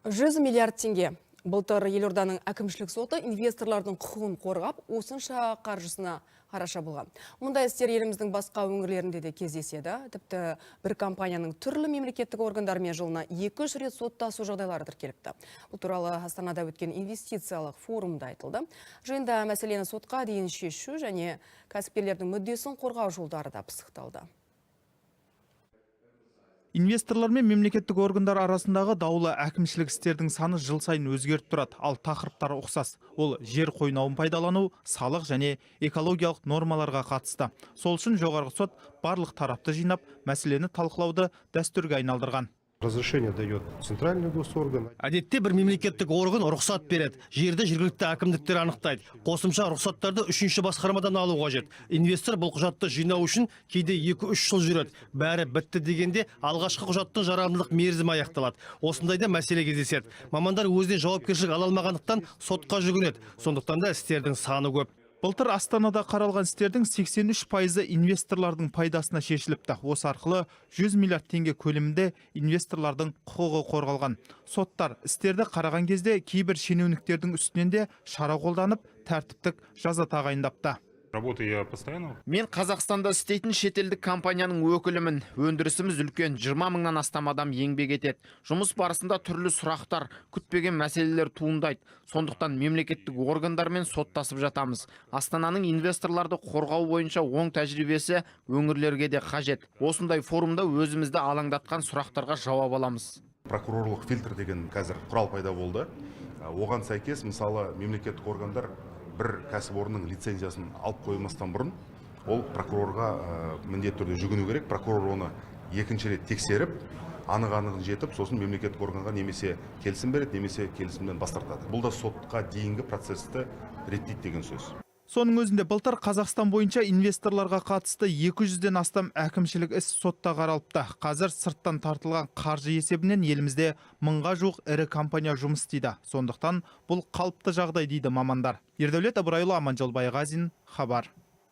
100 миллиард теңге. Былтыр елорданың әкімшілік соты инвесторлардың құқығын қорғап, осынша қаржысына араша болған. Мұндай істер еліміздің басқа өңірлерінде де кездеседі. Тіпті бір компанияның түрлі мемлекеттік органдармен жылына 2 рет соттасу жағдайлары тіркеліпті. Бұл туралы Астанада өткен инвестициялық форумда айтылды. Жиында мәселені сотқа дейін шешу және кәсіпкерлердің мүддесін қорғау жолдары да пысықталды. Инвесторлар мен мемлекеттік органдар арасындағы даулы әкімшілік істердің саны жыл сайын өзгеріп тұрады, ал тақырыптары ұқсас. Ол жер қойнауын пайдалану, салық және экологиялық нормаларға қатысты. Сол үшін жоғарғы сот барлық тарапты жинап, мәселені талқылауды дәстүрге айналдырған. Разрешение дает центральный госорган. Әдетте бір мемлекеттік орган рұқсат береді. Жерді жергілікті әкімдіктер анықтайды. Қосымша рұқсаттарды үшінші басқармадан алу қажет. Инвестор бұл құжатты жинау үшін кейде 2-3 жыл жүреді. Бәрі бітті дегенде алғашқы құжаттың жарамдылық мерзімі аяқталады. Осындайда мәселе кездеседі. Мамандар өзіне жауапкершілік ала алмағандықтан сотқа жүгінеді. Сондықтан да істердің саны көп. Былтыр Астанада қаралған істердің 83% инвесторлардың пайдасына шешіліпті. Осы арқылы 100 миллиард теңге көлемінде инвесторлардың құқығы қорғалған. Соттар істерді қараған кезде кейбір шенеуніктердің үстінен де шара қолданып, тәртіптік жаза тағайындапты. Работаю я постоянно. Мен Қазақстанда істейтін шетелдік компанияның өкілімін. Өндірісіміз үлкен, 20 мыңнан астам адам еңбек етеді. Жұмыс барысында түрлі сұрақтар, күтпеген мәселелер туындайды. Сондықтан мемлекеттік органдармен соттасып жатамыз. Астананың инвесторларды қорғау бойынша оң тәжірибесі өңірлерге де қажет. Осындай форумда өзімізді алаңдатқан сұрақтарға жауап аламыз. Прокурорлық фильтр деген қазір құрал пайда болды. Оған сәйкес, мысалы, мемлекеттік органдар бір кәсіпорынның лицензиясын алып қоймастан бұрын ол прокурорға міндетті түрде жүгіну керек. Прокурор оны екінші рет тексеріп, анық-анығын жетіп, сосын мемлекеттік органға немесе келісім береді, немесе келісімнен бас тартады. Бұл да сотқа дейінгі процесті реттейді деген сөз. Соның өзінде былтыр Қазақстан бойынша инвесторларға қатысты 200-ден астам әкімшілік іс сотта қаралыпты. Қазір сырттан тартылған қаржы есебінен елімізде 1000-ға жуық ірі компания жұмыс істейді. Сондықтан бұл қалыпты жағдай дейді мамандар. Ердәулет Ыбырайұлы, Аманжол Байғазин, хабар.